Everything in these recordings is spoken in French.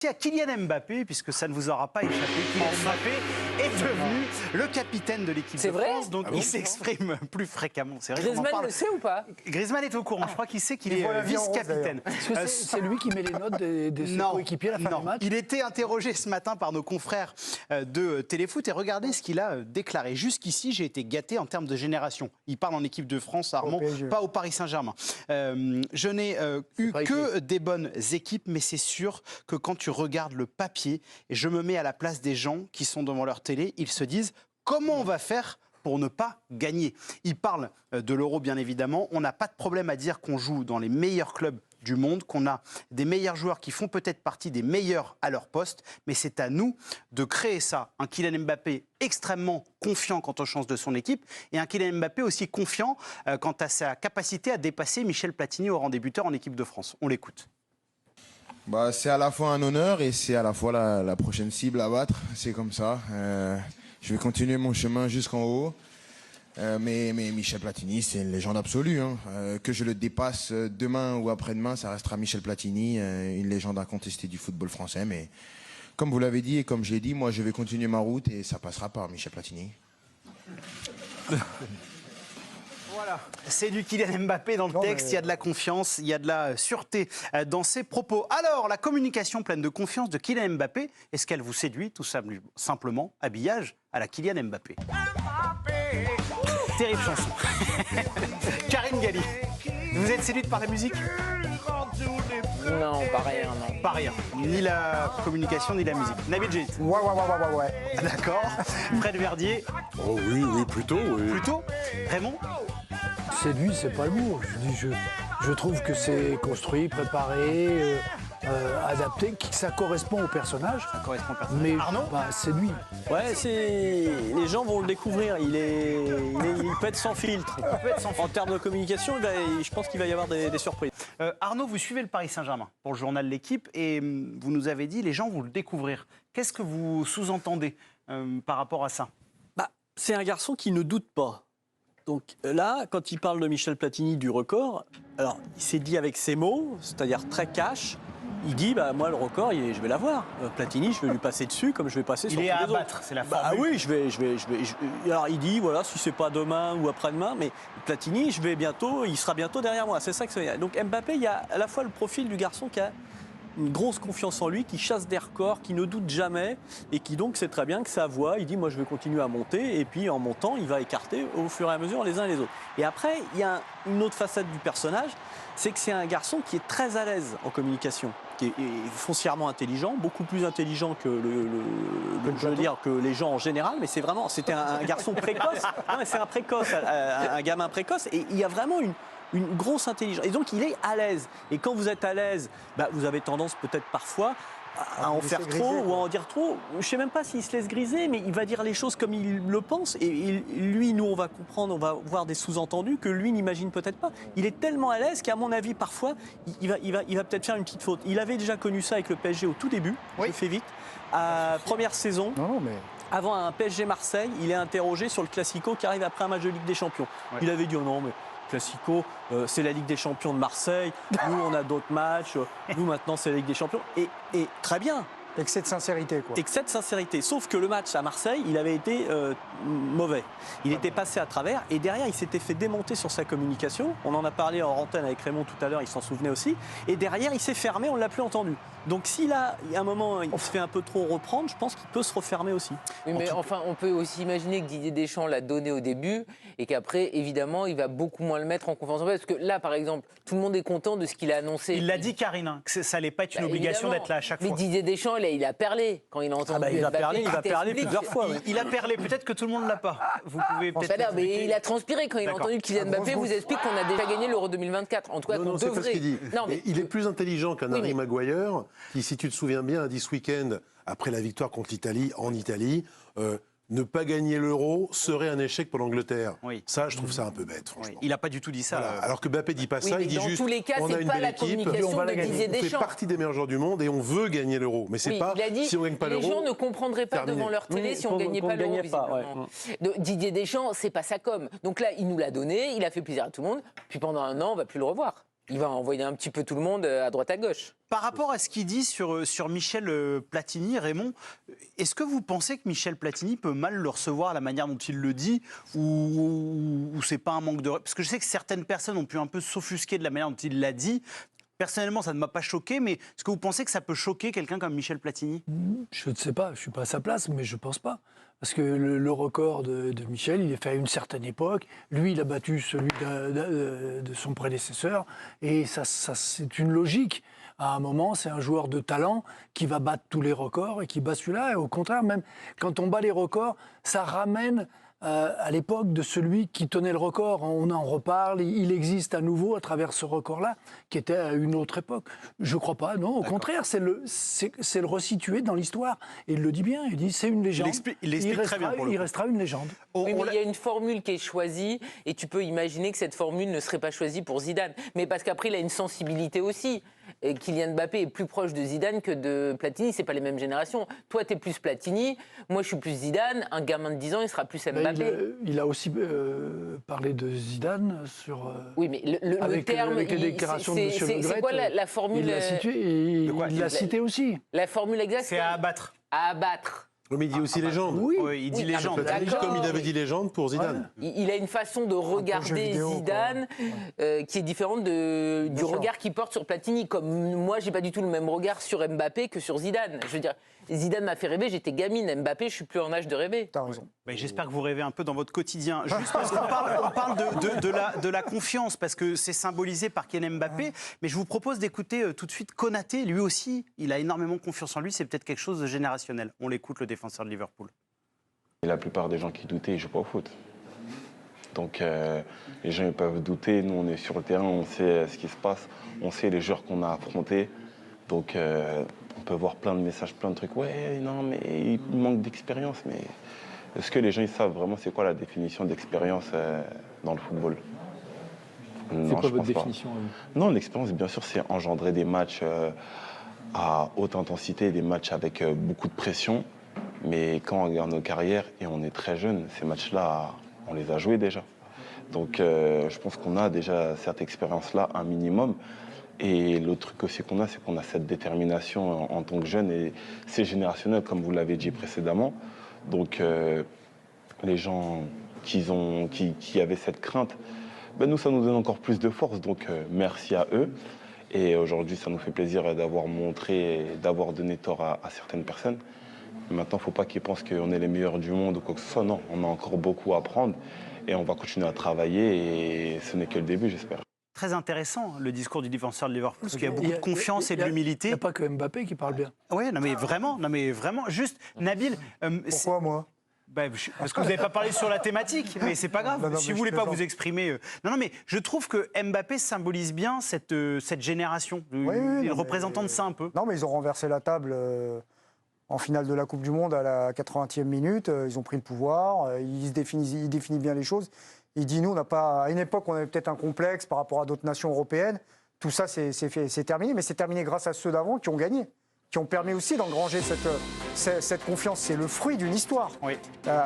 À Kylian Mbappé, puisque ça ne vous aura pas échappé, Kylian Mbappé est devenu le capitaine de l'équipe de France, donc il s'exprime plus fréquemment. C'est vrai. Griezmann le sait ou pas? Griezmann est au courant, je crois qu'il sait qu'il est vice-capitaine. Est-ce que c'est lui qui met les notes de ses coéquipiers à la fin du match? Il était interrogé ce matin par nos confrères de Téléfoot et regardez ce qu'il a déclaré. Jusqu'ici, j'ai été gâté en termes de génération. Il parle en équipe de France, Armand, pas au Paris Saint-Germain. Je n'ai eu que des bonnes équipes, mais c'est sûr que quand tu regardes le papier, et je me mets à la place des gens qui sont devant leur télé, ils se disent comment on va faire pour ne pas gagner. Il parle de l'Euro, bien évidemment. On n'a pas de problème à dire qu'on joue dans les meilleurs clubs du monde, qu'on a des meilleurs joueurs qui font peut-être partie des meilleurs à leur poste, mais c'est à nous de créer ça. Un Kylian Mbappé extrêmement confiant quant aux chances de son équipe et un Kylian Mbappé aussi confiant quant à sa capacité à dépasser Michel Platini au rang des buteurs en équipe de France. On l'écoute. C'est à la fois un honneur et c'est à la fois la prochaine cible à battre. C'est comme ça. Je vais continuer mon chemin jusqu'en haut. Mais Michel Platini, c'est une légende absolue. Que je le dépasse demain ou après-demain, ça restera Michel Platini, une légende incontestée du football français. Mais comme vous l'avez dit et comme je l'ai dit, moi je vais continuer ma route et ça passera par Michel Platini. Voilà, c'est du Kylian Mbappé dans le texte, il y a de la confiance, il y a de la sûreté dans ses propos. Alors, la communication pleine de confiance de Kylian Mbappé, est-ce qu'elle vous séduit? Tout simplement, habillage à la Kylian Mbappé. Terrible chanson. Karine Galli, vous êtes séduite par la musique? Non, pas rien, non. Pas rien, ni la communication, ni la musique. Nabil Djit. Ouais. D'accord. Fred Verdier. Oh oui, plutôt. Oui. Plutôt. Raymond. Séduit, c'est pas le mot. Je trouve que c'est construit, préparé, adapté, que ça correspond au personnage. Ça correspond au personnage. Mais Arnaud, séduit. Ouais, les gens vont le découvrir. Il peut être sans filtre. En termes de communication, je pense qu'il va y avoir des surprises. Arnaud, vous suivez le Paris Saint-Germain pour le journal L'Équipe et vous nous avez dit les gens vont le découvrir. Qu'est-ce que vous sous-entendez par rapport à ça? C'est un garçon qui ne doute pas. Donc là, quand il parle de Michel Platini du record, alors il s'est dit avec ses mots, c'est-à-dire très cash. Il dit, moi, le record, je vais l'avoir. Platini, je vais lui passer dessus comme je vais passer sur tous les autres. Il est à abattre, c'est la formule. Oui, je vais. Alors, il dit, voilà, si c'est pas demain ou après-demain, mais Platini, il sera bientôt derrière moi. C'est ça que c'est. Donc, Mbappé, il y a à la fois le profil du garçon qui a une grosse confiance en lui, qui chasse des records, qui ne doute jamais et qui donc sait très bien que sa voix, il dit, moi, je vais continuer à monter et puis en montant, il va écarter au fur et à mesure les uns et les autres. Et après, il y a une autre facette du personnage, c'est que c'est un garçon qui est très à l'aise en communication, qui est foncièrement intelligent, beaucoup plus intelligent que que les gens en général, mais c'était un garçon précoce. Non, mais c'est un précoce, un gamin précoce, et il y a vraiment une grosse intelligence. Et donc, il est à l'aise. Et quand vous êtes à l'aise, vous avez tendance peut-être parfois à en faire trop ou à en dire trop. Je ne sais même pas s'il se laisse griser, mais il va dire les choses comme il le pense. Et lui, nous, on va comprendre, on va voir des sous-entendus que lui n'imagine peut-être pas. Il est tellement à l'aise qu'à mon avis, parfois, il va peut-être faire une petite faute. Il avait déjà connu ça avec le PSG au tout début, je fais vite, première saison. Avant un PSG Marseille, il est interrogé sur le Classico qui arrive après un match de Ligue des Champions. Ouais. Il avait dit, oh non, mais Classico, c'est la Ligue des Champions de Marseille. Nous, on a d'autres matchs. Nous, maintenant, c'est la Ligue des Champions. Et très bien. Excès de sincérité, quoi. Excès de sincérité. Sauf que le match à Marseille, il avait été mauvais. Il était passé à travers. Et derrière, il s'était fait démonter sur sa communication. On en a parlé en antenne avec Raymond tout à l'heure. Il s'en souvenait aussi. Et derrière, il s'est fermé. On ne l'a plus entendu. Donc, s'il a, à un moment, il se fait un peu trop reprendre, je pense qu'il peut se refermer aussi. Oui, mais enfin, on peut aussi imaginer que Didier Deschamps l'a donné au début et qu'après, évidemment, il va beaucoup moins le mettre en confiance en lui. Parce que là, par exemple, tout le monde est content de ce qu'il a annoncé. Il l'a dit, Karine, que ça n'allait pas être une obligation d'être là à chaque fois. Mais Didier Deschamps, il a perlé quand il a entendu. Il va perler plusieurs fois. Il a perlé, peut-être que tout le monde ne l'a pas. Vous pouvez peut-être. Mais il a transpiré quand il a entendu Kylian Mbappé vous explique qu'on a déjà gagné l'Euro 2024. En tout cas, qu'on devrait. C'est pas ce qu'il dit. Il est plus intelligent qu'un Harry Maguire, qui, si tu te souviens bien, a dit ce week-end, après la victoire contre l'Italie, en Italie, ne pas gagner l'Euro serait un échec pour l'Angleterre. Oui. Ça, je trouve ça un peu bête, franchement. Oui. Il n'a pas du tout dit ça. Voilà. Alors que Mbappé dit pas ça, il dit juste, tous les cas, on a une belle équipe, on fait partie des meilleurs joueurs du monde et on veut gagner l'Euro. Mais c'est pas, si on gagne pas l'Euro, les gens ne comprendraient pas devant leur télé si on ne gagnait pas l'Euro. Didier Deschamps, c'est pas sa com. Donc là, il nous l'a donné, il a fait plaisir à tout le monde, puis pendant un an, on ne va plus le revoir. Il va envoyer un petit peu tout le monde à droite à gauche. Par rapport à ce qu'il dit sur Michel Platini, Raymond, est-ce que vous pensez que Michel Platini peut mal le recevoir à la manière dont il le dit, ou c'est pas un manque de... Parce que je sais que certaines personnes ont pu un peu s'offusquer de la manière dont il l'a dit. Personnellement, ça ne m'a pas choqué, mais est-ce que vous pensez que ça peut choquer quelqu'un comme Michel Platini? Je ne sais pas, je ne suis pas à sa place, mais je ne pense pas. Parce que le record de Michel, il est fait à une certaine époque. Lui, il a battu celui de son prédécesseur. Et ça c'est une logique. À un moment, c'est un joueur de talent qui va battre tous les records et qui bat celui-là. Et au contraire, même quand on bat les records, ça ramène à l'époque de celui qui tenait le record. On en reparle, il existe à nouveau à travers ce record-là, qui était à une autre époque. Je ne crois pas, non. Au contraire, c'est le resituer dans l'histoire. Et il le dit bien, il dit c'est une légende. Il l'explique très bien pour le coup. Il restera une légende. Oui, mais il y a une formule qui est choisie et tu peux imaginer que cette formule ne serait pas choisie pour Zidane. Mais parce qu'après, il a une sensibilité aussi. Et Kylian Mbappé est plus proche de Zidane que de Platini. C'est pas les mêmes générations. Toi, tu es plus Platini. Moi, je suis plus Zidane. Un gamin de 10 ans, il sera plus Mbappé. Il a aussi parlé de Zidane sur... oui, mais le terme... Avec les déclarations de M. Le Gret, c'est quoi la formule? Il l'a cité aussi. La formule exacte, c'est à abattre. À abattre. Mais il dit aussi légende. Oui, il dit légende. Comme il avait dit légende pour Zidane. Ouais. Il a une façon de regarder Zidane qui est différente du regard qu'il porte sur Platini. Comme moi, j'ai pas du tout le même regard sur Mbappé que sur Zidane. Je veux dire, Zidane m'a fait rêver, j'étais gamine. Mbappé, je suis plus en âge de rêver. T'as raison. Ben, j'espère que vous rêvez un peu dans votre quotidien. Juste parce qu'on parle de la confiance, parce que c'est symbolisé par Kylian Mbappé. Mais je vous propose d'écouter tout de suite Konaté. Lui aussi, il a énormément confiance en lui. C'est peut-être quelque chose de générationnel. On l'écoute, le défenseur de Liverpool. Et la plupart des gens qui doutaient, ils ne jouent pas au foot. Donc les gens ils peuvent douter. Nous, on est sur le terrain, on sait ce qui se passe. On sait les joueurs qu'on a affrontés. Donc on peut voir plein de messages, plein de trucs. Ouais, non, mais il manque d'expérience. Mais est-ce que les gens ils savent vraiment c'est quoi la définition d'expérience dans le football? C'est quoi votre définition? Non, l'expérience, bien sûr, c'est engendrer des matchs à haute intensité, des matchs avec beaucoup de pression. Mais quand on regarde nos carrières et on est très jeune, ces matchs-là, on les a joués déjà. Donc je pense qu'on a déjà cette expérience-là, un minimum. Et l'autre truc aussi qu'on a, c'est qu'on a cette détermination en tant que jeune. Et c'est générationnel, comme vous l'avez dit précédemment. Donc les gens qui avaient cette crainte, ben nous, ça nous donne encore plus de force. Donc merci à eux. Et aujourd'hui, ça nous fait plaisir d'avoir montré et d'avoir donné tort à certaines personnes. Maintenant, il ne faut pas qu'ils pensent qu'on est les meilleurs du monde ou quoi que ce soit. Non, on a encore beaucoup à apprendre et on va continuer à travailler et ce n'est que le début, j'espère. Très intéressant, le discours du défenseur de Liverpool, parce qu'il y a beaucoup de confiance et de l'humilité. Il n'y a pas que Mbappé qui parle bien. Oui, non mais vraiment. Juste, Nabil... Pourquoi moi? Parce que vous n'avez pas parlé sur la thématique, mais c'est pas grave. Si vous voulez pas vous exprimer... Non, mais je trouve que Mbappé symbolise bien cette génération. Il est représentant de ça un peu. Non, mais ils ont renversé la table... En finale de la Coupe du Monde, à la 80e minute, ils ont pris le pouvoir, ils définissent bien les choses. Il dit, nous, on n'a pas, à une époque, on avait peut-être un complexe par rapport à d'autres nations européennes. Tout ça, c'est terminé, mais c'est terminé grâce à ceux d'avant qui ont gagné, qui ont permis aussi d'engranger cette confiance. C'est le fruit d'une histoire. Oui.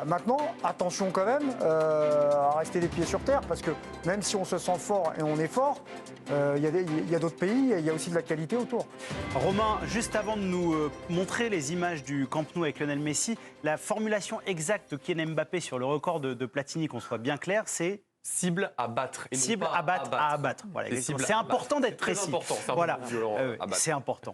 Maintenant, attention quand même à rester les pieds sur terre, parce que même si on se sent fort et on est fort, il y a d'autres pays et il y a aussi de la qualité autour. Romain, juste avant de nous montrer les images du Camp Nou avec Lionel Messi, la formulation exacte de Kylian Mbappé sur le record de Platini, qu'on soit bien clair, c'est... Cible à battre. Cible à battre. Voilà, c'est important d'être précis. C'est important, voilà. C'est important.